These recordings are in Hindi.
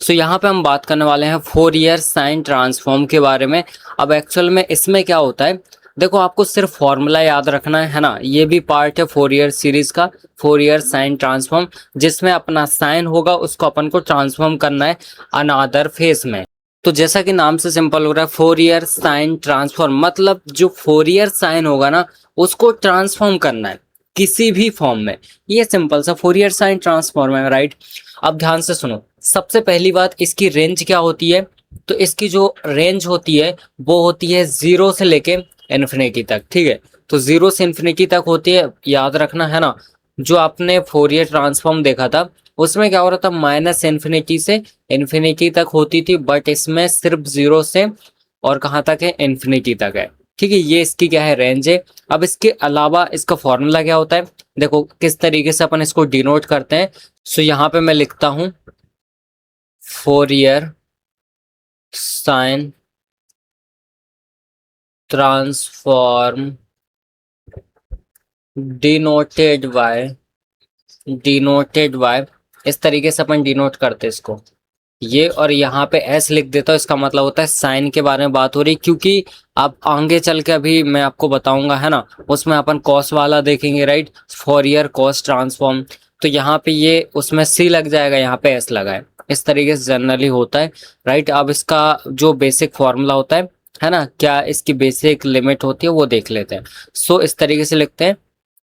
सो यहाँ पे हम बात करने वाले हैं फोरियर साइन ट्रांसफॉर्म के बारे में। अब एक्चुअल में इसमें क्या होता है, देखो आपको सिर्फ फॉर्मूला याद रखना है ना। ये भी पार्ट है फोरियर सीरीज का, फोरियर साइन ट्रांसफॉर्म, जिसमें अपना साइन होगा उसको अपन को ट्रांसफॉर्म करना है अनदर फेस में। तो जैसा कि नाम से सिंपल हो रहा है, फोरियर साइन ट्रांसफॉर्म मतलब जो फोरियर साइन होगा ना उसको ट्रांसफॉर्म करना है किसी भी फॉर्म में। ये सिंपल सा फोरियर साइन ट्रांसफॉर्म है, राइट। अब ध्यान से सुनो, सबसे पहली बात इसकी रेंज क्या होती है। तो इसकी जो रेंज होती है वो होती है 0 से लेके इन्फिनिटी तक, ठीक है। तो 0 से इन्फिनिटी तक होती है, याद रखना है ना। जो आपने फोरियर ट्रांसफॉर्म देखा था उसमें क्या हो रहा था, माइनस इन्फिनिटी से इन्फिनिटी तक होती थी, बट इसमें सिर्फ 0 से और कहाँ तक है, इन्फिनिटी तक है, ठीक है। ये इसकी क्या है, रेंज है। अब इसके अलावा इसका फॉर्मूला क्या होता है, देखो किस तरीके से अपन इसको डिनोट करते हैं। सो यहाँ पे मैं लिखता हूं Fourier sine transform denoted by इस तरीके से अपन डिनोट करते हैं इसको, ये। और यहाँ पे एस लिख देता हूँ, इसका मतलब होता है साइन के बारे में बात हो रही, क्योंकि आप आगे चल के अभी मैं आपको बताऊंगा है ना, उसमें अपन कॉस वाला देखेंगे, राइट, फोरियर कॉस ट्रांसफॉर्म। तो यहाँ पे ये उसमें सी लग जाएगा, यहाँ पे एस लगा है। इस तरीके से जनरली होता है, राइट। अब इसका जो बेसिक फॉर्मूला होता है ना, क्या इसकी बेसिक लिमिट होती है वो देख लेते हैं। सो इस तरीके से लिखते हैं,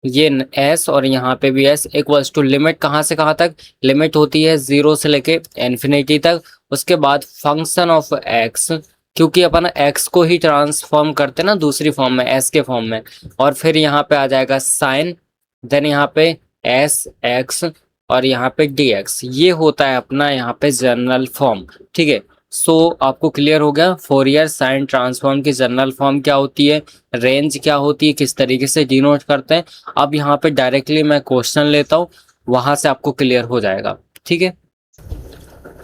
ये एस और यहाँ पे भी एस इक्वल्स टू लिमिट कहाँ से कहाँ तक, लिमिट होती है 0 से लेके इन्फिनिटी तक। उसके बाद फंक्शन ऑफ एक्स, क्योंकि अपन एक्स को ही ट्रांसफॉर्म करते हैं ना दूसरी फॉर्म में, एस के फॉर्म में। और फिर यहाँ पे आ जाएगा साइन, देन यहाँ पे एस एक्स और यहाँ पे डी एक्स। ये होता है अपना यहाँ पे जनरल फॉर्म, ठीक है। सो आपको क्लियर हो गया फोरियर साइन ट्रांसफॉर्म की जनरल फॉर्म क्या होती है, रेंज क्या होती है, किस तरीके से डिनोट करते हैं। अब यहाँ पे डायरेक्टली मैं क्वेश्चन लेता हूँ, वहां से आपको क्लियर हो जाएगा, ठीक है।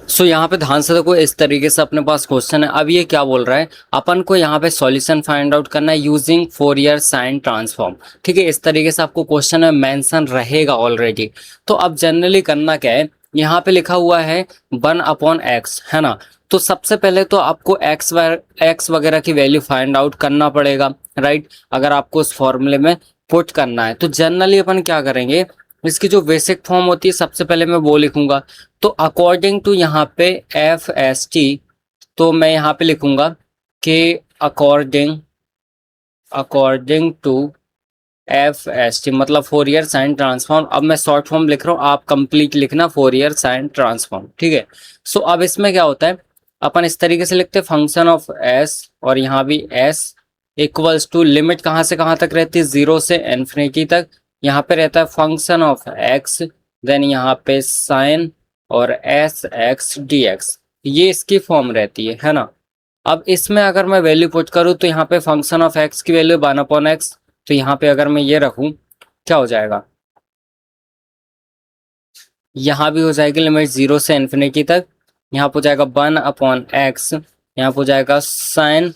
सो यहाँ पे ध्यान से देखो, इस तरीके से अपने पास क्वेश्चन है। अब ये क्या बोल रहा है, अपन को यहाँ पे सॉल्यूशन फाइंड आउट करना है यूजिंग फोरियर साइन ट्रांसफॉर्म, ठीक है। इस तरीके से आपको क्वेश्चन में मेंशन रहेगा ऑलरेडी। तो अब जनरली करना क्या है, यहाँ पे लिखा हुआ है 1/x, है ना। तो सबसे पहले तो आपको एक्स वगैरह की वैल्यू फाइंड आउट करना पड़ेगा, राइट। अगर आपको उस फॉर्मूले में पुट करना है तो जनरली अपन क्या करेंगे, इसकी जो बेसिक फॉर्म होती है सबसे पहले मैं वो लिखूंगा। तो अकॉर्डिंग टू यहाँ पे एफ एस टी, तो मैं यहाँ पे लिखूंगा कि according to F S T मतलब फोरियर साइन ट्रांसफॉर्म। अब मैं शॉर्ट फॉर्म लिख रहा हूँ, आप कंप्लीट लिखना फोरियर साइन ट्रांसफॉर्म, ठीक है। सो अब इसमें क्या होता है, अपन इस तरीके से लिखते हैं फंक्शन ऑफ एस और यहाँ भी एस इक्वल्स टू लिमिट कहाँ से कहाँ तक रहती है, 0 से इन्फिनिटी तक। यहाँ पे रहता है फंक्शन ऑफ एक्स, देन यहाँ पे साइन और एस एक्स डी एक्स, ये इसकी फॉर्म रहती है ना। अब इसमें अगर मैं वैल्यू पुट करूँ तो यहाँ पे फंक्शन ऑफ एक्स की वैल्यू 1/x, तो यहाँ पे अगर मैं ये रखूँ क्या हो जाएगा, यहाँ भी हो जाएगी लिमिट 0 से इन्फिनिटी तक। यहाँ पे हो जाएगा 1/x, यहाँ पे हो जाएगा साइन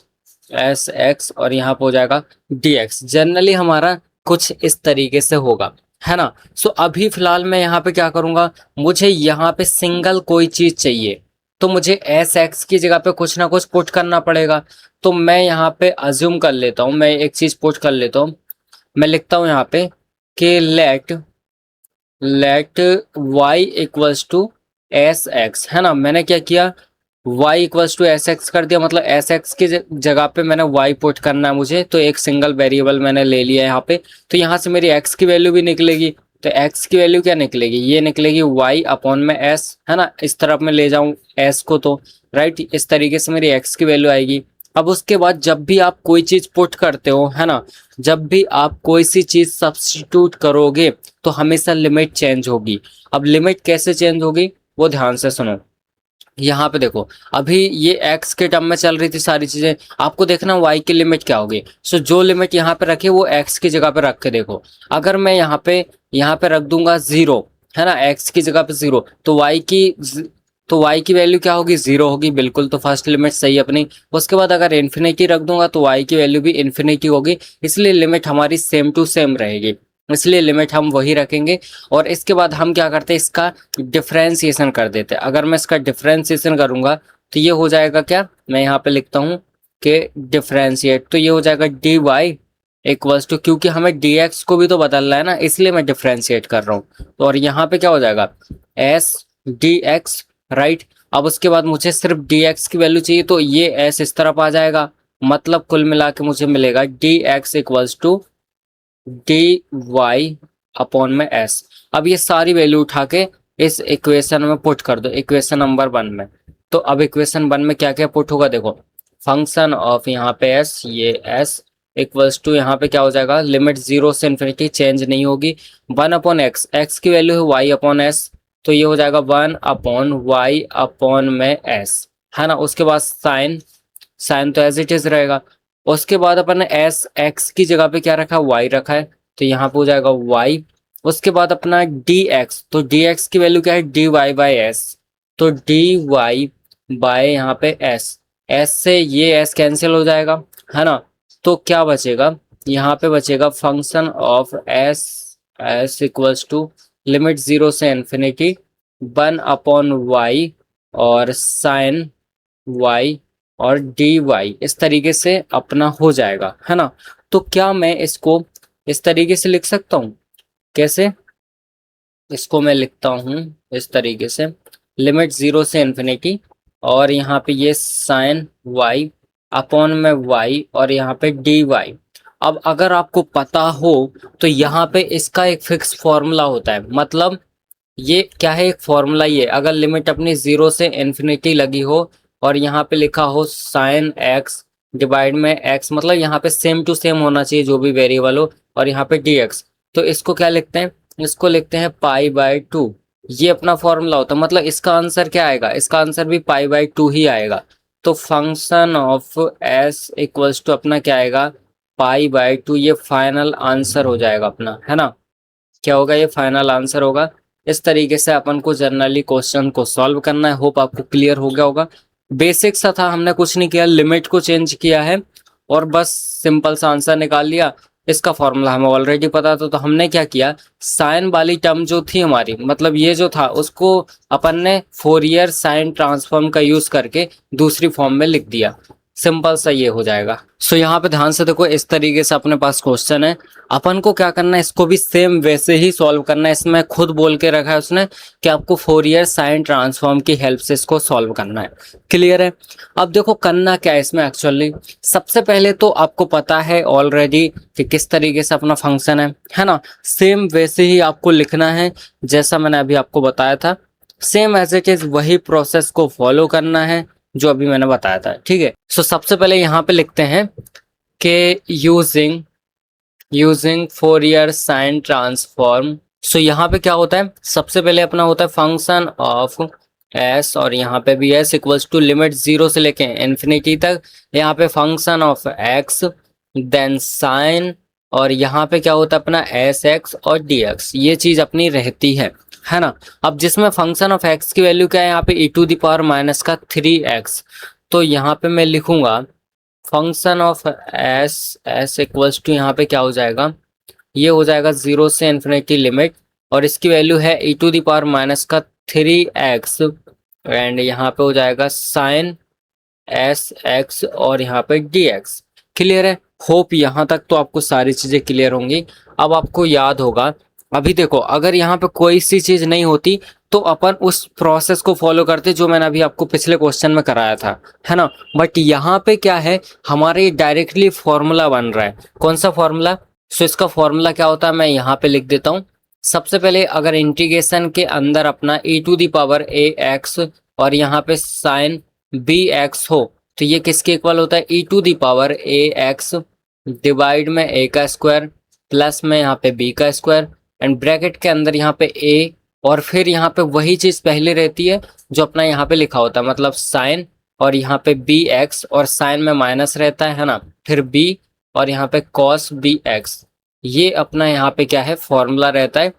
एस एक्स और यहाँ पे हो जाएगा डी एक्स। जनरली हमारा कुछ इस तरीके से होगा, है ना। सो अभी फिलहाल मैं यहाँ पे क्या करूँगा, मुझे यहाँ पे सिंगल कोई चीज़ चाहिए, तो मुझे एस एक्स की जगह पे कुछ ना कुछ पुट करना पड़ेगा। तो मैं यहाँ पे अज्यूम कर लेता हूँ, मैं एक चीज़ पुट कर लेता हूँ। मैं लिखता हूँ यहाँ पे कि let y equals to S X, है ना। मैंने क्या किया, y equals to S X कर दिया, मतलब एस एक्स की जगह पे मैंने y पुट करना है मुझे, तो एक सिंगल वेरिएबल मैंने ले लिया है यहाँ पे। तो यहाँ से मेरी x की वैल्यू भी निकलेगी, तो x की वैल्यू क्या निकलेगी, ये निकलेगी y अपॉन में s, है ना। इस तरफ मैं ले जाऊँ s को तो, राइट, इस तरीके से मेरी x की वैल्यू आएगी। अब उसके बाद जब भी आप कोई चीज़ पुट करते हो, है ना, जब भी आप कोई सी चीज़ सब्स्टिट्यूट करोगे तो हमेशा लिमिट चेंज होगी। अब लिमिट कैसे चेंज होगी वो ध्यान से सुनो। यहाँ पे देखो, अभी ये x के टर्म में चल रही थी सारी चीजें, आपको देखना y की लिमिट क्या होगी। सो जो लिमिट यहाँ पे रखी वो x की जगह पे रख के देखो। अगर मैं यहाँ पे रख दूंगा 0, है ना, x की जगह पे 0, तो y की वैल्यू क्या होगी, 0 होगी, बिल्कुल। तो फर्स्ट लिमिट सही अपनी। उसके बाद अगर इन्फिनिटी रख दूंगा तो y की वैल्यू भी इन्फिनिटी होगी, इसलिए लिमिट हमारी सेम टू सेम रहेगी। इसलिए लिमिट हम वही रखेंगे। और इसके बाद हम क्या करते हैं, इसका डिफरेंशिएशन कर देते हैं। अगर मैं इसका डिफरेंशिएशन करूंगा तो ये हो जाएगा क्या, मैं यहाँ पे लिखता हूँ कि डिफरेंशिएट, तो ये हो जाएगा डी वाई इक्वल्स टू, क्योंकि हमें डी एक्स को भी तो बदलना है ना, इसलिए मैं डिफरेंशिएट कर रहा हूँ। तो और यहाँ पे क्या हो जाएगा, एस डी एक्स, राइट। अब उसके बाद मुझे सिर्फ डी एक्स की वैल्यू चाहिए, तो ये एस इस तरफ आ जाएगा, मतलब कुल मिला के मुझे मिलेगा D X equals to D Y upon में एस। अब ये सारी वैल्यू उठा के इस इक्वेशन में पुट कर दो, इक्वेशन नंबर 1 में। तो अब इक्वेशन 1 में क्या क्या पुट होगा, देखो फंक्शन ऑफ यहाँ पे एस, ये एस इक्वल्स टू यहाँ पे क्या हो जाएगा, लिमिट 0 से इन्फिनिटी चेंज नहीं होगी, 1 अपॉन एक्स, एक्स की वैल्यू है वाई अपॉन एस, तो ये हो जाएगा 1 अपॉन वाई अपॉन में एस, है ना। उसके बाद साइन, साइन तो एज इट इज रहेगा। उसके बाद अपन ने एस एक्स की जगह पे क्या रखा, वाई रखा है, तो यहाँ पे हो जाएगा वाई। उसके बाद अपना डी एक्स, तो डी एक्स की वैल्यू क्या है, डी वाई बाई एस, तो डी वाई बाय यहाँ पे एस, एस से ये एस कैंसिल हो जाएगा, है ना। तो क्या बचेगा, यहाँ पे बचेगा function of S, S equals to limit 0 से इन्फिनिटी 1 अपॉन वाई और साइन वाई और डी वाई, इस तरीके से अपना हो जाएगा, है ना। तो क्या मैं इसको इस तरीके से लिख सकता हूँ, कैसे, इसको मैं लिखता हूँ इस तरीके से, लिमिट 0 से इन्फिनिटी और यहाँ पे ये साइन वाई अपॉन में वाई और यहाँ पे डी वाई। अब अगर आपको पता हो तो यहाँ पे इसका एक फिक्स फॉर्मूला होता है, मतलब ये क्या है, एक फॉर्मूला, ये अगर लिमिट अपनी 0 से इन्फिनिटी लगी हो और यहाँ पे लिखा हो साइन एक्स डिवाइड में एक्स, मतलब यहाँ पे सेम टू सेम होना चाहिए जो भी वेरिएबल हो, और यहाँ पे डी एक्स, तो इसको क्या लिखते हैं, इसको लिखते हैं पाई बाय 2। ये अपना फॉर्मूला होता है, मतलब इसका आंसर क्या आएगा, इसका आंसर भी पाई बाय 2 ही आएगा। तो function of S equals to अपना क्या आएगा, पाई बाय 2, ये फाइनल आंसर हो जाएगा अपना, है ना। क्या होगा, ये फाइनल आंसर होगा। इस तरीके से अपन को जनरली क्वेश्चन को सॉल्व करना है। होप आपको क्लियर हो गया होगा। बेसिक सा था, हमने कुछ नहीं किया, लिमिट को चेंज किया है और बस सिंपल सा आंसर निकाल लिया। इसका फॉर्मूला हमें ऑलरेडी पता था, तो हमने क्या किया, साइन वाली टर्म जो थी हमारी, मतलब ये जो था, उसको अपन ने फोरियर साइन ट्रांसफॉर्म का यूज करके दूसरी फॉर्म में लिख दिया। सिंपल सा ये हो जाएगा। सो यहाँ पे ध्यान से देखो, इस तरीके से अपने पास क्वेश्चन है, अपन को क्या करना है, इसको भी सेम वैसे ही सॉल्व करना है। इसमें खुद बोल के रखा है उसने कि आपको फोरियर साइन ट्रांसफॉर्म की हेल्प से इसको सॉल्व करना है। क्लियर है। अब देखो करना क्या है इसमें, एक्चुअली सबसे पहले तो आपको पता है ऑलरेडी कि किस तरीके से अपना फंक्शन है ना। सेम वैसे ही आपको लिखना है जैसा मैंने अभी आपको बताया था, सेम एज इट इज वही प्रोसेस को फॉलो करना है जो अभी मैंने बताया था, ठीक है। सो सबसे पहले यहाँ पे लिखते हैं कि यूजिंग फोरियर साइन ट्रांसफॉर्म। सो यहाँ पे क्या होता है, सबसे पहले अपना होता है फंक्शन ऑफ एस, और यहाँ पे भी एस इक्वल्स टू लिमिट 0 से लेके इन्फिनिटी तक, यहाँ पे function of x then sine, और यहाँ पे क्या होता है अपना एस एक्स और डी एक्स, ये चीज अपनी रहती है ना। अब जिसमें फंक्शन ऑफ एक्स की वैल्यू क्या है, यहाँ पे e to the power minus का 3x, तो यहाँ पे मैं लिखूंगा function of S equals to, यहाँ पे क्या हो जाएगा, ये हो जाएगा 0 से इन्फिनिटी लिमिट, और इसकी वैल्यू है e to the power minus का 3x, एंड यहाँ पे हो जाएगा साइन एस एक्स और यहाँ पे डी एक्स। क्लियर है। होप यहाँ तक तो आपको सारी चीजें क्लियर होंगी। अब आपको याद होगा, अभी देखो अगर यहाँ पे कोई सी चीज नहीं होती तो अपन उस प्रोसेस को फॉलो करते जो मैंने अभी आपको पिछले क्वेश्चन में कराया था, है ना। बट यहाँ पे क्या है, हमारे डायरेक्टली फॉर्मूला बन रहा है। कौन सा फॉर्मूला, सो इसका फॉर्मूला क्या होता है, मैं यहाँ पे लिख देता हूँ। सबसे पहले अगर इंटीग्रेशन के अंदर अपना e to the power a x और यहाँ पे साइन बी एक्स हो, तो ये किसके इक्वल होता है, e to the power a x divide में ए का स्क्वायर प्लस में यहाँ पे बी का स्क्वायर, एंड ब्रैकेट के अंदर यहाँ पे ए, और फिर यहाँ पे वही चीज पहले रहती है जो अपना यहाँ पे लिखा होता है, मतलब साइन और यहाँ पे बी एक्स, और साइन में माइनस रहता है ना, फिर बी और यहाँ पे कॉस बी एक्स, ये अपना यहाँ पे क्या है फॉर्मूला रहता है।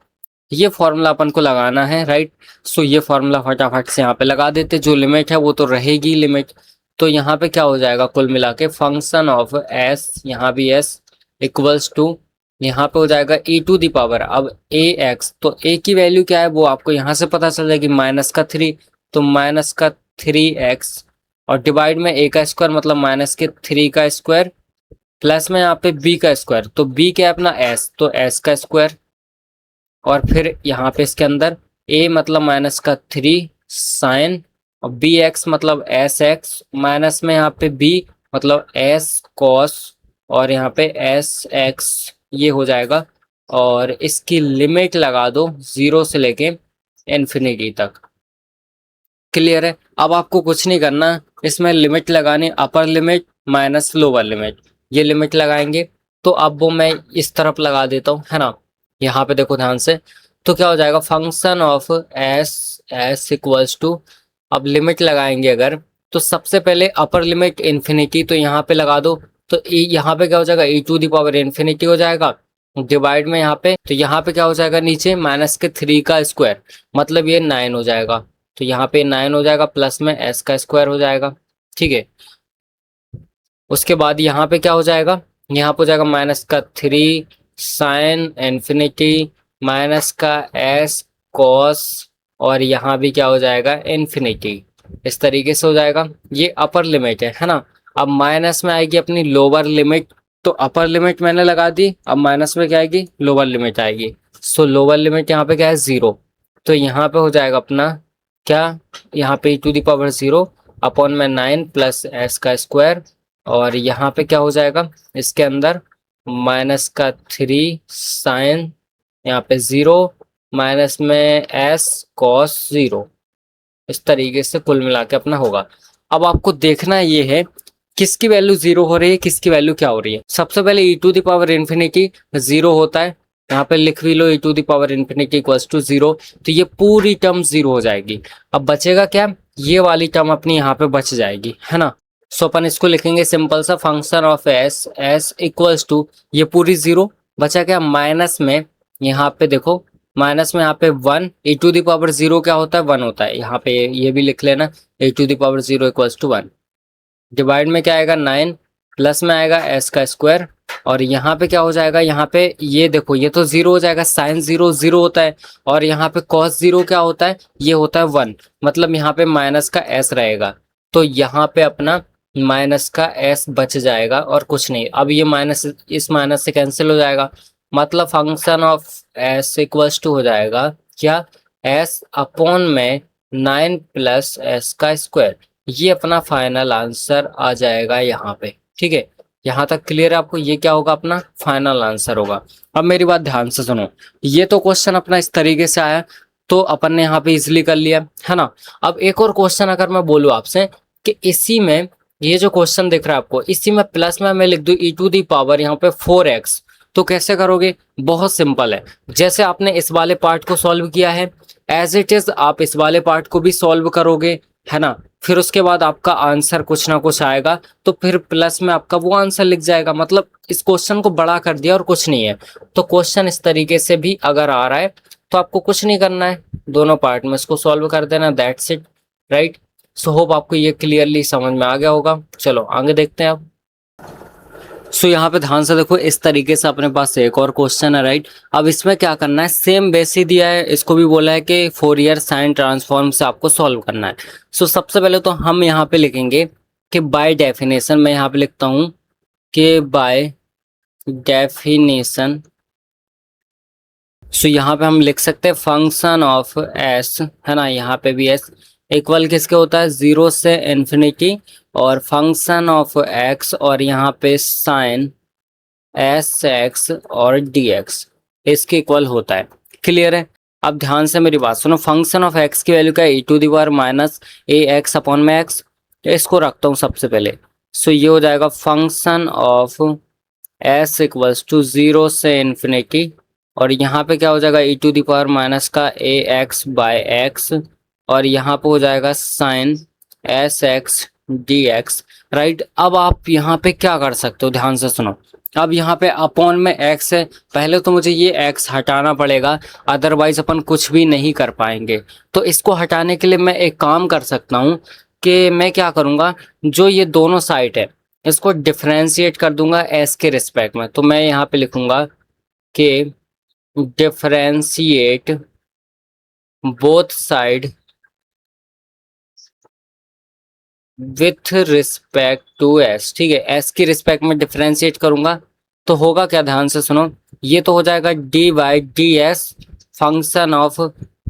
ये फॉर्मूला अपन को लगाना है, राइट। सो ये फॉर्मूला फटाफट से यहाँ पे लगा देते, जो लिमिट है वो तो रहेगी लिमिट। तो यहाँ पे क्या हो जाएगा, कुल मिला के फंक्शन ऑफ एस, यहाँ भी एस इक्वल्स टू यहाँ पे हो जाएगा e टू दी पावर अब ax, तो a की वैल्यू क्या है वो आपको यहाँ से पता चल जाएगी -3, तो -3x और डिवाइड में a का स्क्वायर मतलब -3 का स्क्वायर प्लस में यहाँ पे b का स्क्वायर, तो b क्या है अपना s, तो s का स्क्वायर और फिर यहाँ पे इसके अंदर a मतलब -3 साइन और बी एक्स मतलब एस एक्स माइनस में यहाँ पे b मतलब s कॉस और यहाँ पे एस एक्स ये हो जाएगा और इसकी लिमिट लगा दो 0 से लेके इन्फिनिटी तक। क्लियर है? अब आपको कुछ नहीं करना, इसमें लिमिट लगानी upper limit minus lower limit, ये लिमिट लगाएंगे। तो अब वो मैं इस तरफ लगा देता हूँ, है ना। यहाँ पे देखो ध्यान से, तो क्या हो जाएगा function of S equals to, अब लिमिट लगाएंगे अगर, तो सबसे पहले अपर लिमिट इन्फिनिटी, तो यहाँ पे लगा दो, तो यहाँ पे क्या हो जाएगा e to the power infinity हो जाएगा डिवाइड में यहाँ पे, तो यहाँ पे क्या हो जाएगा नीचे -3 का स्क्वायर मतलब ये 9 हो जाएगा, तो यहाँ पे 9 हो जाएगा प्लस में s का स्क्वायर हो जाएगा। ठीक है, उसके बाद यहाँ पे क्या हो जाएगा, यहाँ पे हो जाएगा -3 साइन इन्फिनिटी माइनस का s कॉस और यहाँ भी क्या हो जाएगा इन्फिनिटी, इस तरीके से हो जाएगा। ये अपर लिमिट है ना। अब माइनस में आएगी अपनी लोअर लिमिट, तो अपर लिमिट मैंने लगा दी, अब माइनस में क्या आएगी लोअर लिमिट आएगी, सो लोअर लिमिट यहाँ पे क्या है 0, तो यहाँ पे हो जाएगा अपना क्या, यहाँ पे e to the power 0 upon में 9 प्लस s का स्क्वायर और यहाँ पे क्या हो जाएगा इसके अंदर -3 साइन यहाँ पे 0 माइनस में s कॉस 0, इस तरीके से कुल मिला के अपना होगा। अब आपको देखना ये है किसकी वैल्यू 0 हो रही है, किसकी वैल्यू क्या हो रही है। सबसे पहले e to the power infinity 0 होता है, यहाँ पे लिख भी लो e to the power infinity equals to 0, तो ये पूरी टर्म 0 हो जाएगी। अब बचेगा क्या, ये वाली टर्म अपनी यहाँ पे बच जाएगी, है ना। सो अपन इसको लिखेंगे सिंपल सा function of S equals to ये पूरी 0 बचा क्या माइनस में, यहाँ पे देखो माइनस में यहाँ पे 1 e टू दी पावर 0 क्या होता है 1 होता है, यहाँ पे ये भी लिख लेना e to the power 0 equals to 1 divide में क्या आएगा 9 प्लस में आएगा s का स्क्वायर और यहाँ पे क्या हो जाएगा, यहाँ पे ये देखो ये तो 0 हो जाएगा, साइन 0 0 होता है और यहाँ पे कॉस 0 क्या होता है ये होता है 1, मतलब यहाँ पे माइनस का s रहेगा, तो यहाँ पे अपना माइनस का s बच जाएगा और कुछ नहीं। अब ये माइनस इस माइनस से कैंसिल हो जाएगा, मतलब function of s equals to हो जाएगा क्या s अपॉन में 9 प्लस s का स्क्वायर, ये अपना फाइनल आंसर आ जाएगा यहाँ पे। ठीक है, यहाँ तक क्लियर है आपको, ये क्या होगा अपना फाइनल आंसर होगा। अब मेरी बात ध्यान से सुनो, ये तो क्वेश्चन अपना इस तरीके से आया तो अपन ने यहाँ पे इजिली कर लिया, है ना। अब एक और क्वेश्चन अगर मैं बोलूँ आपसे कि इसी में ये जो क्वेश्चन दिख रहा है आपको, इसी में प्लस में मैं लिख दूँ e टू दी पावर यहाँ पे 4x, तो कैसे करोगे, बहुत सिंपल है। जैसे आपने इस वाले पार्ट को सॉल्व किया है एज इट इज आप इस वाले पार्ट को भी सॉल्व करोगे, है ना। फिर उसके बाद आपका आंसर कुछ ना कुछ आएगा, तो फिर प्लस में आपका वो आंसर लिख जाएगा, मतलब इस क्वेश्चन को बड़ा कर दिया और कुछ नहीं है। तो क्वेश्चन इस तरीके से भी अगर आ रहा है तो आपको कुछ नहीं करना है, दोनों पार्ट में इसको सॉल्व कर देना, that's it, right. So hope आपको ये क्लियरली समझ में आ गया होगा। चलो आगे देखते हैं अब। सो यहाँ पे ध्यान से देखो, इस तरीके से अपने पास एक और क्वेश्चन है, राइट। अब इसमें क्या करना है, सेम बेस ही दिया है, इसको भी बोला है कि फोरियर साइन ट्रांसफॉर्म से आपको सॉल्व करना है। सो सबसे पहले तो हम यहाँ पे लिखेंगे कि बाय डेफिनेशन, मैं यहाँ पे लिखता हूँ कि बाय डेफिनेशन, सो यहाँ पे हम लिख सकते हैं फंक्शन ऑफ एस, है ना, यहाँ पे भी एस इक्वल किसके होता है 0 से इन्फिनिटी और फंक्शन ऑफ एक्स और यहाँ पे साइन एस एक्स और डी एक्स इसके इक्वल होता है। क्लियर है? अब ध्यान से मेरी बात सुनो, फंक्शन ऑफ एक्स की वैल्यू क्या है e to the power minus a x upon में एक्स, इसको रखता हूँ सबसे पहले। सो ये हो जाएगा function of S equals to 0 से इन्फिनिटी और यहाँ पे क्या हो जाएगा e to the power minus का ए एक्स बाय एक्स और यहाँ पे हो जाएगा sine s x d x, right. अब आप यहाँ पे क्या कर सकते हो, ध्यान से सुनो। अब यहाँ पे अपॉन में x है, पहले तो मुझे ये x हटाना पड़ेगा, अदरवाइज अपन कुछ भी नहीं कर पाएंगे। तो इसको हटाने के लिए मैं एक काम कर सकता हूँ कि मैं क्या करूँगा, जो ये दोनों साइड है इसको डिफ्रेंशिएट कर दूंगा s के रिस्पेक्ट में। तो मैं यहाँ पे लिखूंगा के differentiate both side with respect to s. ठीक है, एस की रिस्पेक्ट में डिफरेंशिएट करूंगा तो होगा क्या, ध्यान से सुनो। ये तो हो जाएगा D by D s function of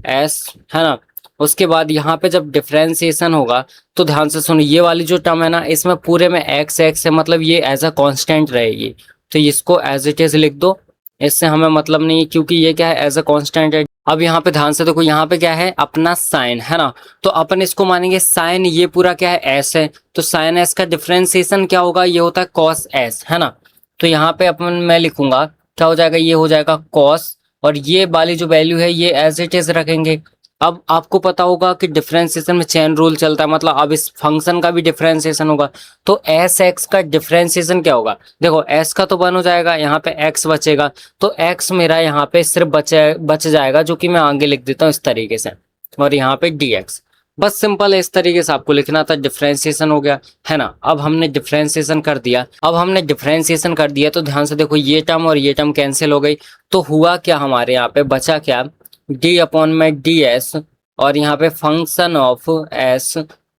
S, है ना। उसके बाद यहाँ पे जब डिफरेंशिएशन होगा तो ध्यान से सुनो, ये वाली जो टर्म है ना, इसमें पूरे में एक्स एक्स है, मतलब ये एज अ कांस्टेंट रहेगी। तो इसको एज इट इज लिख दो, इससे हमें मतलब नहीं है, क्योंकि ये क्या है, एज अ कांस्टेंट है। अब यहाँ पे ध्यान से देखो, यहाँ पे क्या है, अपना साइन, है ना। तो अपन इसको मानेंगे साइन, ये पूरा क्या है, एस है। तो साइन एस का डिफरेंशिएशन क्या होगा, ये होता है कॉस एस, है ना। तो यहाँ पे अपन मैं लिखूंगा क्या हो जाएगा, ये हो जाएगा कॉस, और ये वाली जो वैल्यू है ये एज इट इज रखेंगे। अब आपको पता होगा कि डिफरेंशिएशन में चेन रूल चलता है, मतलब अब इस फंक्शन का भी डिफरेंशिएशन होगा। तो एस एक्स का डिफरेंशिएशन क्या होगा, देखो एस का तो वन हो जाएगा, यहाँ पे एक्स बचेगा। तो एक्स मेरा यहाँ पे सिर्फ बच जाएगा, जो कि मैं आगे लिख देता हूँ इस तरीके से, और यहाँ पे डी एक्स। बस सिंपल है, इस तरीके से आपको लिखना था, डिफरेंशिएशन हो गया, है ना। अब हमने डिफरेंशिएशन कर दिया, तो ध्यान से देखो, ये टर्म और ये टर्म कैंसिल हो गई। तो हुआ क्या, हमारे यहाँ पे बचा क्या, डी अपॉन में डी एस, और यहाँ पे function of S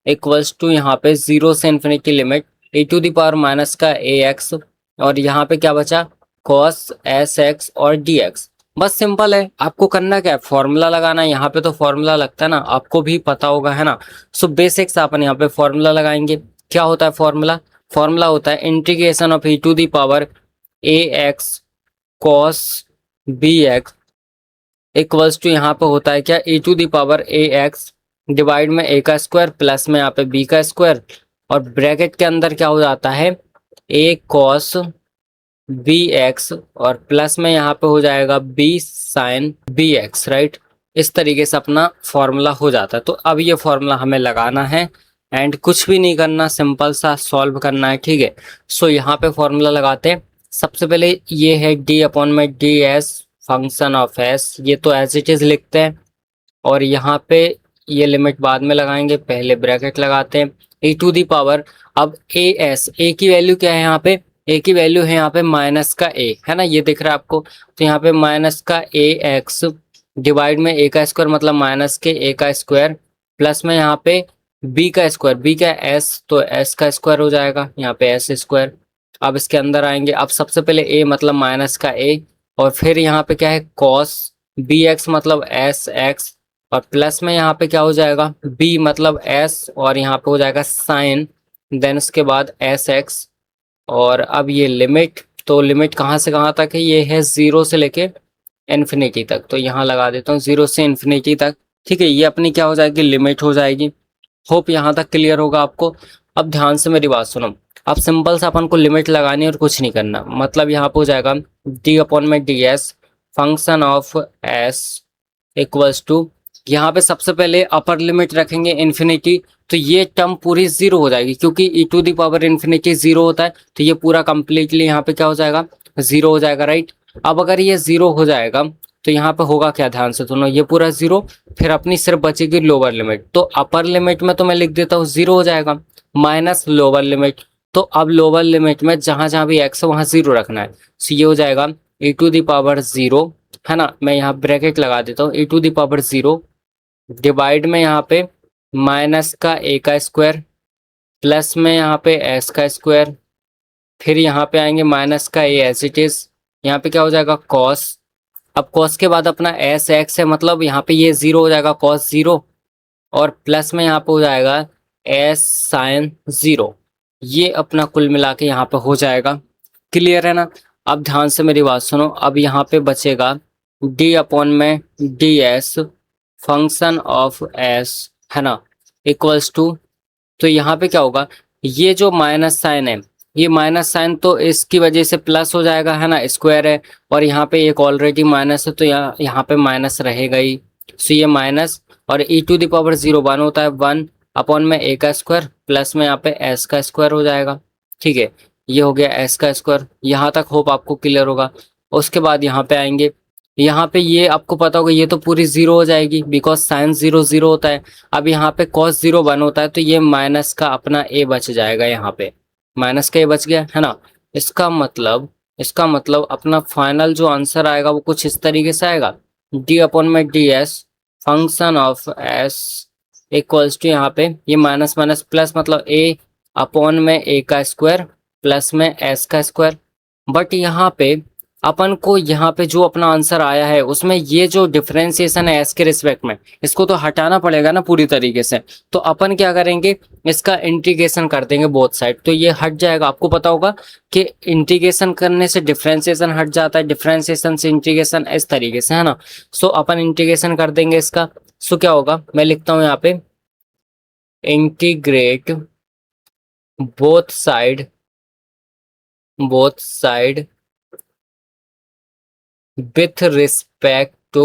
equals to यहाँ पे जीरो से infinity limit e to the power minus का ए एक्स, और यहाँ पे क्या बचा, कॉस एस एक्स और डी एक्स। बस सिंपल है, आपको करना क्या है, फॉर्मूला लगाना है। यहाँ पे तो फॉर्मूला लगता है ना, आपको भी पता होगा, है ना। सो बेसिक्स अपन यहाँ पे फॉर्मूला लगाएंगे। क्या होता है फॉर्मूला, फॉर्मूला होता है integration of e to the power a x cos b x equals to यहाँ पे होता है क्या, e to the power a x divide में ए का स्क्वायर प्लस में यहाँ पे बी का स्क्वायर, और ब्रैकेट के अंदर क्या हो जाता है, ए कॉस बी एक्स, और प्लस में यहाँ पे हो जाएगा b sine b x, right. इस तरीके से अपना फॉर्मूला हो जाता है। तो अब ये फॉर्मूला हमें लगाना है, एंड कुछ भी नहीं करना, सिंपल सा सॉल्व करना है, ठीक है। सो यहाँ पे फॉर्मूला लगाते हैं। सबसे पहले ये है डी अपॉन में d s function of S, ये तो एज इट इज लिखते हैं, और यहाँ पे ये लिमिट बाद में लगाएंगे, पहले ब्रैकेट लगाते हैं। e टू दी पावर, अब ए एस, ए की वैल्यू क्या है यहाँ पे, ए की वैल्यू है यहाँ पे माइनस का ए, है ना, ये दिख रहा है आपको। तो यहाँ पे माइनस का ए एक्स डिवाइड में ए का स्क्वायर, मतलब माइनस के ए का स्क्वायर, प्लस में यहाँ पे बी का स्क्वायर, बी का एस, तो एस का स्क्वायर हो जाएगा, यहाँ पे एस स्क्वायर। अब इसके अंदर आएंगे, अब सबसे पहले ए मतलब माइनस का ए, और फिर यहाँ पे क्या है, कॉस बी एक्स मतलब एस एक्स, और प्लस में यहाँ पे क्या हो जाएगा, b मतलब s, और यहाँ पे हो जाएगा साइन, देन उसके बाद एस एक्स, और अब ये लिमिट, तो लिमिट कहाँ से कहाँ तक है, ये है जीरो से लेके इन्फिनिटी तक। तो यहाँ लगा देता हूँ जीरो से इन्फिनिटी तक, ठीक है। ये अपनी क्या हो जाएगी, लिमिट हो जाएगी। होप यहाँ तक क्लियर होगा आपको। अब ध्यान से मेरी बात सुनो, अब सिंपल से अपन को लिमिट लगानी और कुछ नहीं करना, मतलब यहाँ पे हो जाएगा डी अपॉन में d s function of S equals to, यहाँ पे सबसे पहले अपर लिमिट रखेंगे इन्फिनिटी, तो ये टर्म पूरी जीरो हो जाएगी, क्योंकि e to the power infinity zero होता है, तो ये पूरा कंप्लीटली यहाँ पे क्या हो जाएगा, जीरो हो जाएगा, राइट। अब अगर ये जीरो हो जाएगा तो यहाँ पे होगा क्या, ध्यान से सुनो, ये पूरा जीरो, फिर अपनी सिर्फ बचेगी लोअर लिमिट। तो अपर लिमिट में तो मैं लिख देता हूँ जीरो हो जाएगा, माइनस लोअर लिमिट। तो अब लोअर लिमिट में जहां जहां भी एक्स है वहां जीरो रखना है। सो ये हो जाएगा e to the power zero, है ना, मैं यहाँ ब्रैकेट लगा देता हूँ, e to the power zero divide में यहाँ पे माइनस का ए का स्क्वायर, प्लस में यहाँ पे एस का स्क्वायर, फिर यहाँ पे आएंगे माइनस का ए एज इट इज, यहाँ पे क्या हो जाएगा कॉस। अब कॉस के बाद अपना एस एक्स है, मतलब यहाँ पे ये जीरो हो जाएगा, कॉस जीरो, और प्लस में यहाँ पे हो जाएगा एस साइन जीरो। ये अपना कुल मिला के यहाँ पे हो जाएगा, क्लियर है ना। अब ध्यान से मेरी बात सुनो, अब यहाँ पे बचेगा डी अपॉन में d s function of S, है ना, इक्वल्स टू, तो यहाँ पे क्या होगा, ये जो माइनस साइन है, ये माइनस साइन तो इसकी वजह से प्लस हो जाएगा, है ना, स्क्वायर है, और यहाँ पे एक ऑलरेडी माइनस है, तो यहाँ पे माइनस रहेगा ही। सो ये माइनस, और e to the power zero one होता है, वन अपॉन में ए का स्क्वायर, प्लस में यहाँ पे एस का स्क्वायर हो जाएगा, ठीक है। ये हो गया एस का स्क्वायर, यहाँ तक होप आपको क्लियर होगा। उसके बाद यहाँ पे आएंगे, यहाँ पे ये आपको पता होगा, ये तो पूरी जीरो हो जाएगी, बिकॉज साइन जीरो जीरो होता है। अब यहाँ पे कॉस जीरो वन होता है, तो ये माइनस का अपना ए बच जाएगा, यहाँ पे माइनस का ए बच गया, है ना। इसका मतलब इसका मतलब अपना फाइनल जो आंसर आएगा वो कुछ इस तरीके से आएगा, डी अपॉन में d s function of S equals to, यहाँ पे ये माइनस माइनस प्लस, मतलब ए अपॉन में ए का स्क्वायर प्लस में एस का स्क्वायर। बट यहाँ पे अपन को यहाँ पे जो अपना आंसर आया है उसमें ये जो डिफरेंशिएशन है एस के रिस्पेक्ट में, इसको तो हटाना पड़ेगा ना पूरी तरीके से। तो अपन क्या करेंगे, इसका इंटीग्रेशन कर देंगे बोथ साइड, तो ये हट जाएगा। आपको पता होगा कि इंटीग्रेशन करने से डिफरेंशिएशन हट जाता है, डिफरेंशिएशन से इंटीग्रेशन, इस तरीके से, है ना। सो अपन इंटीग्रेशन कर देंगे इसका। सो क्या होगा, मैं लिखता हूँ यहाँ पे integrate both side with respect to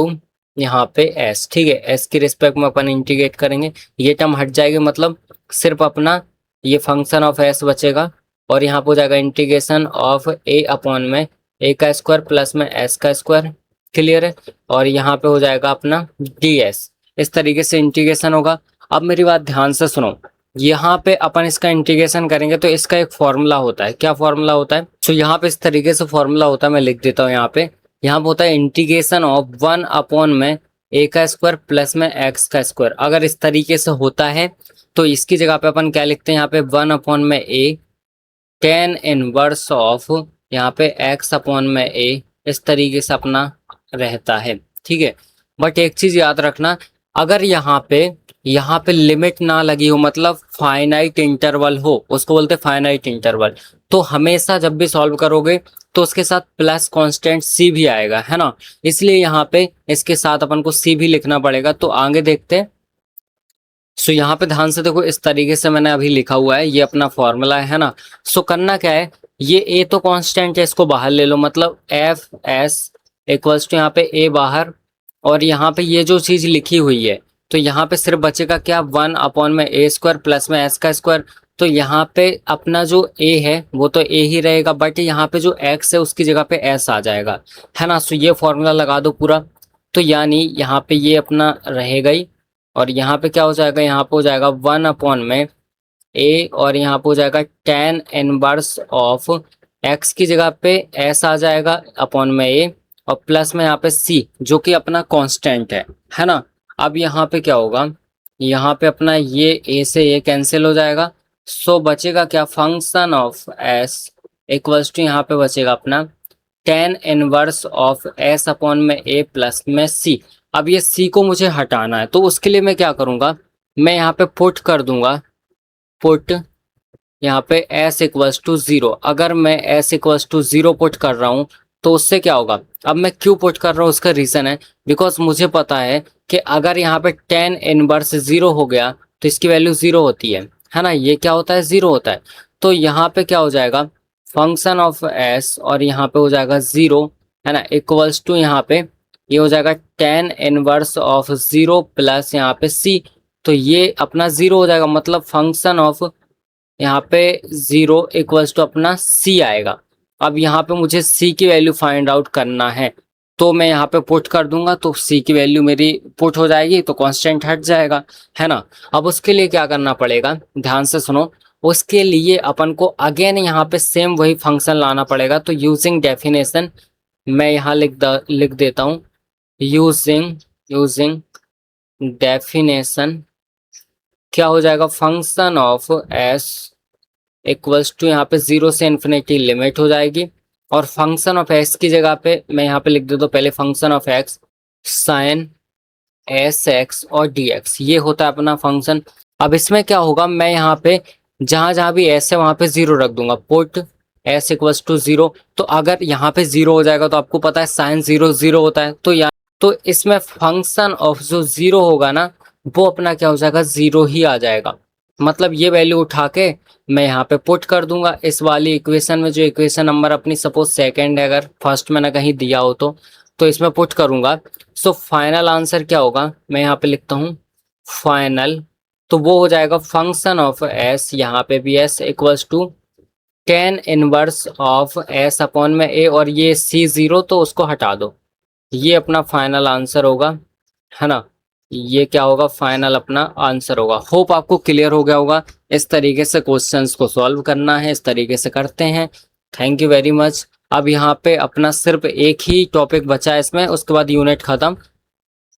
यहाँ पे एस, ठीक है। एस के रिस्पेक्ट में अपन इंटीग्रेट करेंगे, ये टर्म हट जाएगी, मतलब सिर्फ अपना ये फंक्शन ऑफ एस बचेगा। और यहाँ पे हो जाएगा इंटीग्रेशन ऑफ ए अपॉन में ए का स्क्वायर प्लस में एस का स्क्वायर, क्लियर है। और यहाँ पे हो जाएगा अपना डी एस, इस तरीके से इंटीग्रेशन होगा। अब मेरी बात ध्यान से सुनो, यहाँ पे अपन इसका इंटीग्रेशन करेंगे तो इसका एक फॉर्मूला होता है। क्या फॉर्मूला होता है, तो यहाँ पे इस तरीके से फॉर्मूला होता है, मैं लिख देता हूँ यहाँ पे। यहाँ पे होता है इंटीग्रेशन ऑफ 1 अपॉन में ए का स्क्वायर प्लस में एक्स का स्क्वायर। अगर इस तरीके से होता है तो इसकी जगह पे अपन क्या लिखते हैं, यहाँ पे 1 अपॉन में ए टेन इनवर्स ऑफ यहाँ पे एक्स अपॉन में ए, इस तरीके से अपना रहता है, ठीक है। बट एक चीज याद रखना, अगर यहाँ पे लिमिट ना लगी हो, मतलब फाइनाइट इंटरवल हो, उसको बोलते हैं फाइनाइट इंटरवल, तो हमेशा जब भी सॉल्व करोगे तो उसके साथ प्लस कांस्टेंट सी भी आएगा, है ना। इसलिए यहाँ पे इसके साथ अपन को सी भी लिखना पड़ेगा। तो आगे देखते हैं। सो यहाँ पे ध्यान से देखो, इस तरीके से मैंने अभी लिखा हुआ है, ये अपना फॉर्मूला है ना। सो करना क्या है, ये ए तो कांस्टेंट है, इसको बाहर ले लो, मतलब एफ एस इक्वल्स टू यहाँ पे ए बाहर, और यहाँ पे ये जो चीज लिखी हुई है, तो यहाँ पे सिर्फ बचेगा क्या, 1 अपॉन में ए स्क्वायर प्लस में एस का स्क्वायर। तो यहाँ पे अपना जो ए है वो तो ए ही रहेगा, बट यहाँ पे जो एक्स है उसकी जगह पे एस आ जाएगा, है ना। सो ये फॉर्मूला लगा दो पूरा, तो यानी यहाँ पे ये अपना रहेगा ही। और यहाँ पे क्या हो जाएगा, यहाँ पे हो जाएगा 1 अपॉन में ए, और यहाँ पे हो जाएगा टेन इनवर्स ऑफ एक्स की जगह पे एस आ जाएगा अपॉन में ए, और प्लस में यहाँ पे सी जो कि अपना कांस्टेंट है ना। अब यहाँ पे क्या होगा, यहाँ पे अपना ये ए से ए कैंसिल हो जाएगा। सो बचेगा क्या, function of S equals to यहाँ पे बचेगा अपना tan inverse of s upon में ए प्लस में सी। अब ये सी को मुझे हटाना है, तो उसके लिए मैं क्या करूँगा, मैं यहाँ पे पुट कर दूंगा, पुट यहाँ पे s इक्वल्स टू 0। अगर मैं s इक्वल्स टू 0 पुट कर रहा हूँ तो उससे क्या होगा, अब मैं क्यों पुट कर रहा हूँ उसका रीज़न है, बिकॉज मुझे पता है कि अगर यहाँ पे 10 इनवर्स 0 हो गया तो इसकी वैल्यू 0 होती है ना। ये क्या होता है, 0 होता है। तो यहाँ पे क्या हो जाएगा, फंक्शन ऑफ s, और यहाँ पे हो जाएगा 0, है ना, इक्वल्स टू यहाँ पे ये हो जाएगा 10 इनवर्स ऑफ 0 प्लस यहाँ पे c। तो ये अपना 0 हो जाएगा, मतलब फंक्शन ऑफ यहाँ पे 0 इक्वल्स टू अपना c आएगा। अब यहाँ पे मुझे c की वैल्यू फाइंड आउट करना है, तो मैं यहाँ पे पुट कर दूंगा, तो c की वैल्यू मेरी पुट हो जाएगी, तो कांस्टेंट हट जाएगा, है ना। अब उसके लिए क्या करना पड़ेगा, ध्यान से सुनो, उसके लिए अपन को अगेन यहाँ पे सेम वही फंक्शन लाना पड़ेगा। तो यूजिंग डेफिनेशन मैं यहाँ लिख देता हूँ, यूजिंग डेफिनेशन क्या हो जाएगा, function of S equals to यहाँ पे 0 से इन्फिनिटी लिमिट हो जाएगी, और फंक्शन ऑफ एक्स की जगह पे मैं यहाँ पे लिख देता हूँ पहले function of x sine s x और डी एक्स, ये होता है अपना फंक्शन। अब इसमें क्या होगा, मैं यहाँ पे जहाँ जहाँ भी एस है वहाँ पे 0 रख दूंगा, पुट एस इक्वल्स टू 0। तो अगर यहाँ पे 0 हो जाएगा तो आपको पता है साइन 0 0 होता है, तो यहाँ तो इसमें फंक्शन ऑफ जो 0 होगा ना वो अपना क्या हो जाएगा, 0 ही आ जाएगा। मतलब ये वैल्यू उठा के मैं यहाँ पे पुट कर दूंगा इस वाली इक्वेशन में, जो इक्वेशन नंबर अपनी सपोज सेकंड है, अगर फर्स्ट मैंने कहीं दिया हो तो इसमें पुट करूंगा। सो फाइनल आंसर क्या होगा, मैं यहाँ पे लिखता हूँ फाइनल, तो वो हो जाएगा फंक्शन ऑफ एस, यहाँ पे भी s equals to tan inverse of s upon में ए, और ये सी 0 तो उसको हटा दो, ये अपना फाइनल आंसर होगा, है ना। ये क्या होगा, फाइनल अपना आंसर होगा। होप आपको क्लियर हो गया होगा। इस तरीके से क्वेश्चंस को सॉल्व करना है, इस तरीके से करते हैं। Thank you very much. अब यहाँ पे अपना सिर्फ एक ही टॉपिक बचा है इसमें, उसके बाद यूनिट खत्म।